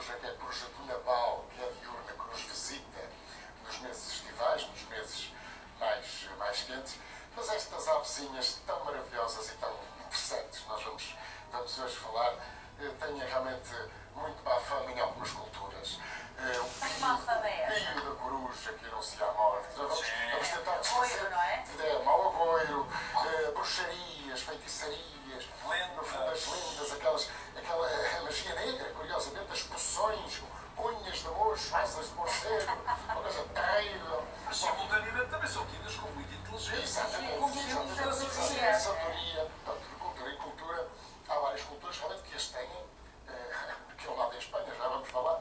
coruja, que é a coruja do Nabal, que é diurna, que nos visita nos meses estivais, nos meses mais quentes. Mas estas avezinhas tão maravilhosas e tão interessantes, nós vamos hoje falar, têm realmente muito má fama em algumas culturas. Tem má fama é essa? Pio da coruja que anuncia a morte. Vamos tentar desfazer. Não é? Mau agouro, bruxarias, feitiçarias, no fundo as lendas, aquela magia negra, curiosamente, as poções, unhas de mocho, asas de morcego, uma coisa terrível. Mas simultaneamente também são tidas com muita inteligência. Exatamente. Sabedoria, de cultura em cultura. Há várias culturas realmente que as têm, que é o lado da Espanha, já vamos falar.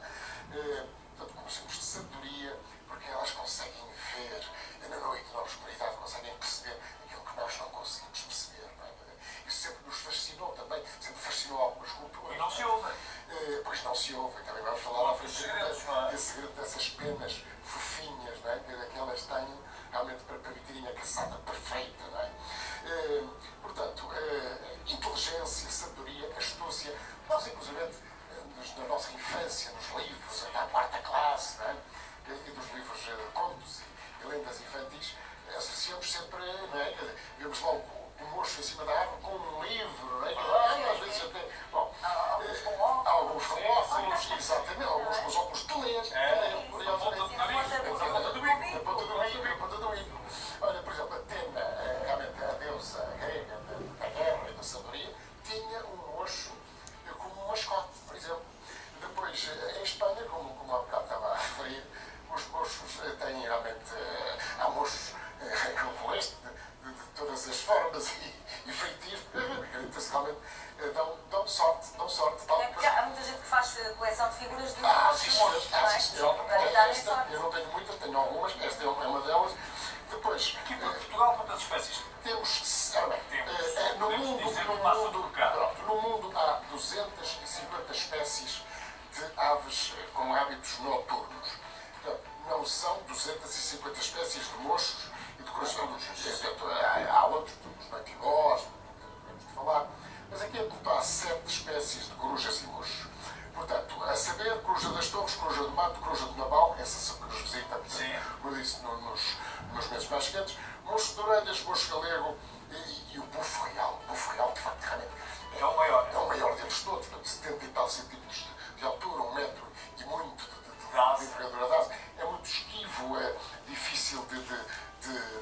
Portanto, conhecemos de sabedoria, porque elas conseguem ver na noite, na obscuridade, conseguem perceber aquilo que nós não conseguimos perceber. Não é? Isso sempre nos fascinou também, sempre fascinou algumas culturas. E não se ouvem. Pois não se ouvem, também vamos falar à frente segredos, segredo dessas penas fofinhas, não é? Que elas têm realmente para permitirem a caçada perfeita. Não é? Portanto, inteligência, sabedoria, astúcia, nós inclusive na nossa infância, nos livros, até à quarta classe, não é? E dos livros de contos e lendas infantis, associamos sempre, não é? Vemos lá o mocho em cima da árvore com um livro, não é? Às vezes até, bom, alguns com óculos, exatamente, alguns com os óculos de ler, curiosamente. Na ponta do bico. Olha, por exemplo, Atena, realmente a deusa grega da guerra e da sabedoria, tinha um mocho como mascote, por exemplo. Depois, em Espanha, como há bocado estava a referir, os mochos têm realmente, há mochos como este, de todas as formas e feitios, acredita-se realmente, dão sorte. Tal, há muita gente que faz coleção de figuras de sim, eu não tenho muitas, tenho algumas, esta é uma delas. Depois, Aqui para Portugal, quantas espécies? temos, no mundo há 250 espécies de aves com hábitos noturnos. Portanto, não são 250 espécies de mochos e de corações. Há outros, os baquibós, temos de falar, mas aqui há 7 espécies de corujas e mochos. Portanto, a saber, coruja das torres, coruja do mato, coruja do nabal, essas são que nos visitam, como eu disse, nos meses mais quentes, mocho de orelhas, mocho galego e o bufo real. O bufo real, de facto, realmente É o maior. é o maior deles todos, portanto, 70 e tal centímetros de altura, 1 metro e muito de envergadura de asa. É muito esquivo, é difícil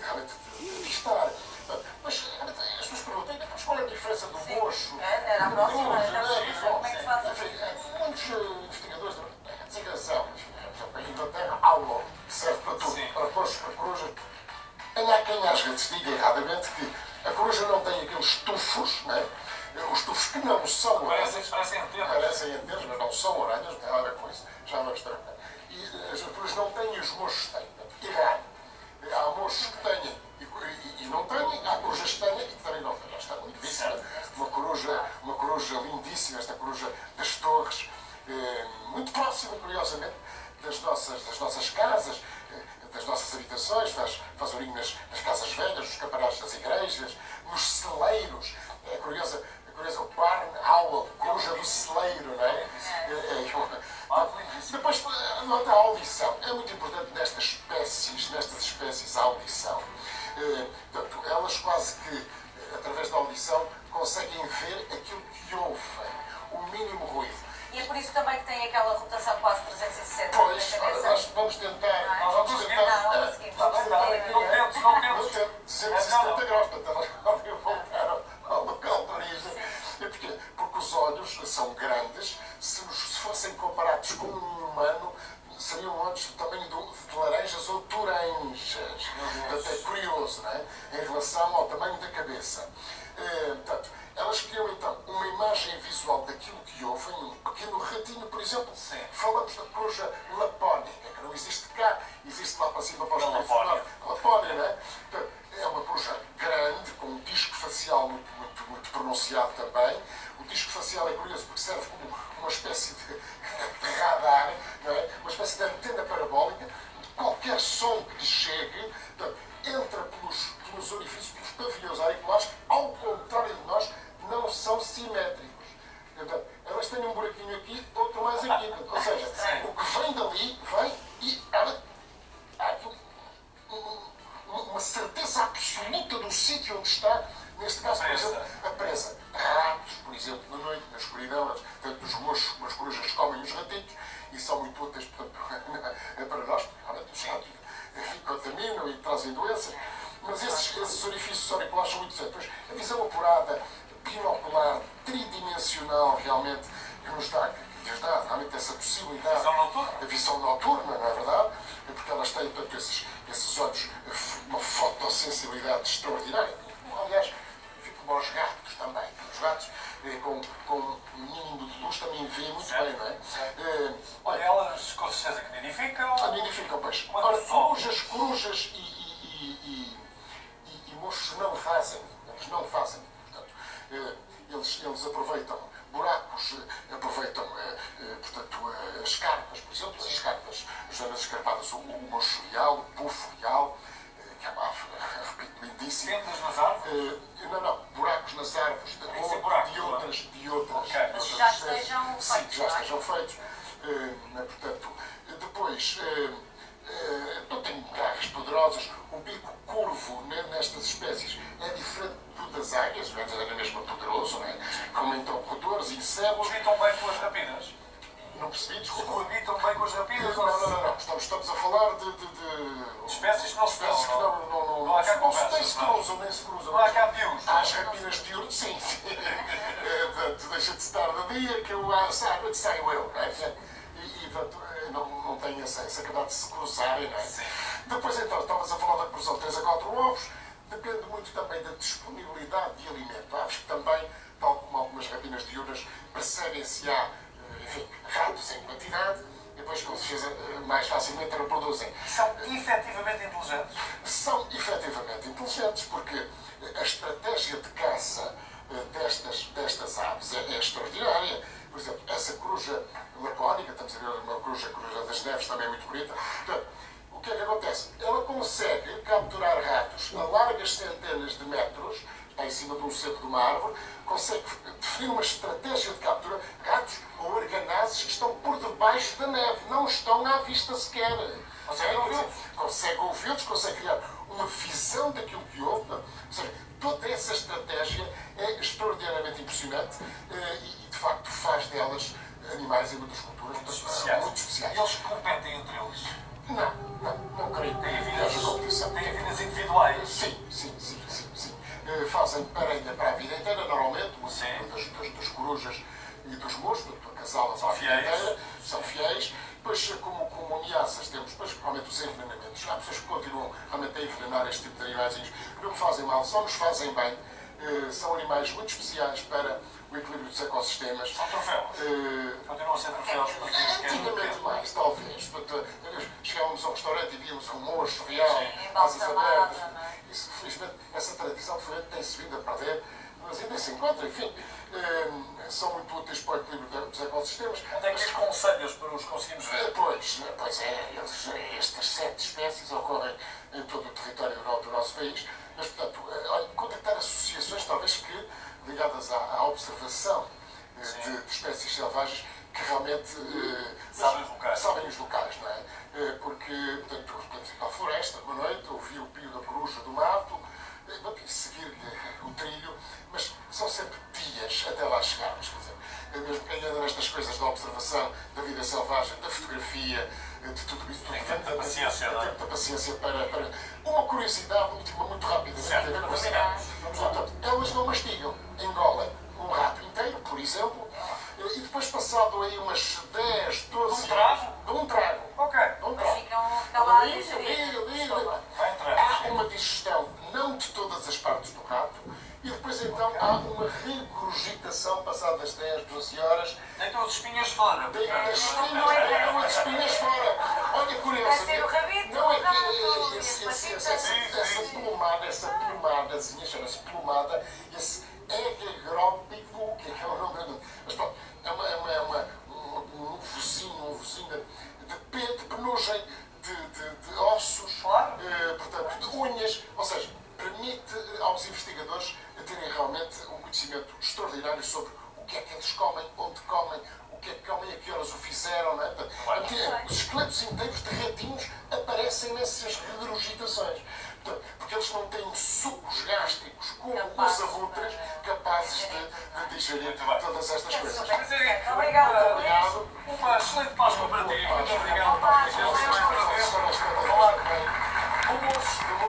realmente de estar. Mas as pessoas perguntam, mas qual é a diferença do mocho? Era a próxima, como é que se faz? Enfim, muitos investigadores da designação, em Inglaterra, aula, que serve para tudo, para mochos, para corujas. Há quem às vezes diga erradamente que a coruja não tem aqueles tufos, não é? Os tufos que não são orelhas. Parecem antenas. Parecem antenas, mas não são orelhas, não tem nada a ver com isso. Já vamos tratar. E as corujas não têm e os mochos têm. Errado. Há mochos que têm e não têm, há corujas que têm e que também não têm. Está lindíssima. Uma coruja lindíssima, esta coruja das torres, muito próxima, curiosamente, das nossas casas, das nossas habitações, faz orinho nas casas velhas, nos campanados das igrejas, nos celeiros. É curioso, o barn owl, coruja do celeiro, não é? Depois, nota a audição. É muito importante nestas espécies a audição. Portanto, elas quase que, através da audição, conseguem ver aquilo que ouvem, o mínimo ruído. E é por isso também que tem aquela rotação quase 360 Pois, na cabeça. nós vamos tentar. Não temos. 270 graus, portanto, elas podem voltar ao local de origem. Porque os olhos são grandes, se fossem comparados com um humano, seriam olhos do tamanho de laranjas ou toranjas. Portanto, é curioso, não é? Em relação ao tamanho da cabeça. Portanto, elas criam então uma imagem visual daquilo que ouvem, um pequeno ratinho, por exemplo. Falamos da coruja lapónica, que não existe cá, existe lá para cima para os telefones. Lapónia, não é? Portanto, é uma coruja grande, com um disco facial muito pronunciado também. O disco facial é curioso porque serve como uma espécie de radar, não é? Uma espécie de antena parabólica. Qualquer som que lhe chegue, portanto, entra pelos orifícios, pelos pavilhões auriculares, ao contrário de nós, não são simétricos. Portanto, elas têm um buraquinho aqui, outro mais aqui. Ou seja, o que vem dali, vem e há aqui uma certeza absoluta do sítio onde está, neste caso, por exemplo, a presa. Ratos, por exemplo, na noite, na escuridão, portanto, os mochos, as corujas comem os ratitos e são muito úteis, portanto, para nós, porque realmente os ratos contaminam e trazem doenças. Mas esses orifícios auriculares são muito certos. A visão apurada, binocular, tridimensional, realmente, que nos dá realmente essa possibilidade. Visão noturna. A visão noturna, não é verdade? Porque elas têm, portanto, esses olhos, uma fotossensibilidade extraordinária. Aliás, como aos gatos também. Os gatos, com um mínimo de luz, também veem muito bem, não é? Olha, elas com certeza que nidificam. Nidificam, pois. Ora, corujas e mochos não fazem. Eles não fazem. Portanto, eles aproveitam buracos, aproveitam, portanto, as carpas, por exemplo, as carpas, as zonas escarpadas, o mocho real, o bufo real, que é uma ave, repito, lindíssima. Fendas nas árvores? Não, buracos nas árvores de outras Que já estejam feitos. Sim, que já estejam feitos. Portanto, depois, não tenho garras poderosas, o bico curvo nestas espécies é diferente do das águias, não é na mesma poderoso, não é? Como então roedores, insetos. Coabitam bem com as rapinas? Não percebi, desculpa. Coabitam bem com as rapinas? Não. Estamos a falar de espécies que não se espécies que não há cá conversas, nem se cruzam. Não há cá pius. Há as rapinas de ouro, sim. Tu deixa de estar de dia que eu à noite saio eu, não é? E não tem essa capacidade de se cruzarem, não é? Sim. Depois então, estavas a falar da produção de 3 a 4 ovos, depende muito também da disponibilidade de alimento. Aves que também, tal como algumas rapinas diurnas, percebem se há, enfim, ratos em quantidade, e depois com certeza mais facilmente reproduzem. São efetivamente inteligentes? São efetivamente inteligentes, porque a estratégia de caça destas aves é extraordinária. Por exemplo, essa coruja lapónica, estamos a ver uma coruja das neves, também é muito bonita. Portanto, o que é que acontece? Ela consegue capturar ratos a largas centenas de metros, está em cima de um cepo de uma árvore, consegue definir uma estratégia de captura. Ratos ou arganazes que estão por debaixo da neve, não estão à vista sequer. Consegue ouvi-los, consegue criar uma visão daquilo que houve. Ou seja, toda essa estratégia é extraordinariamente impressionante e de facto faz delas animais em muitas culturas muito especiais. E eles competem entre eles? Não creio. Têm vidas individuais? Sim. Fazem parelha para a vida inteira, normalmente, o exemplo das corujas e dos moços, acasalam para a vida inteira, são fiéis. Depois, como ameaças, temos depois, realmente os envenenamentos. Há pessoas que continuam realmente a envenenar este tipo de animaizinhos, que não fazem mal, só nos fazem bem. São animais muito especiais para o equilíbrio dos ecossistemas. São troféus? Continuam a ser troféus para aqueles que antigamente mais, talvez. Chegávamos ao restaurante e víamos um mocho real, asas Embalsamada, abertas. não é? Isso, felizmente, essa tradição tem-se vindo a perder, mas ainda se encontra, enfim. São muito úteis para o equilíbrio dos ecossistemas. Onde é que aconselhas para os conseguirmos ver? Pois estas 7 espécies ocorrem em todo o território do nosso país, mas, portanto, contactar associações, talvez que, ligadas à observação de espécies selvagens, que realmente sabem os locais, não é? Porque, portanto, podemos ir para a floresta, uma noite, ouvir o pio da coruja do mato, seguir-lhe o trilho, mas são sempre dias até lá chegarmos. Quer dizer, mesmo quem anda nestas coisas da observação, da vida selvagem, da fotografia, de tudo isso, tem tempo da paciência, não é? Tem tempo da paciência para uma curiosidade última, muito rápida, tem a ver com isso. Portanto, elas não mastigam, engolem um rato inteiro, por exemplo, e depois, passado aí umas 10, 12 de um trago? Ok. Mas ficam calados e há uma digestão, não de todas as partes do rato, e depois então há uma regurgitação passado das 10, 12 horas. Deitam as espinhas fora. As espinhas fora. Olha, curioso. Vai ser o rabito, não é o rato, que e as patitas. essa plumadazinha, chama-se plumada, esse egegrópico, que é o nome. Mas pronto, um vozinho de penugem, de ossos, portanto, de unhas, ou seja, permite aos investigadores terem realmente um conhecimento extraordinário sobre o que é que eles comem, onde comem, o que é que comem, a que horas o fizeram, não é? Os esqueletos inteiros de ratinhos aparecem nessas regurgitações. Porque eles não têm sucos gástricos como os abutres capazes de digerir todas estas coisas. Obrigada. Obrigado. Uma excelente Páscoa para ti. Muito obrigado. Falar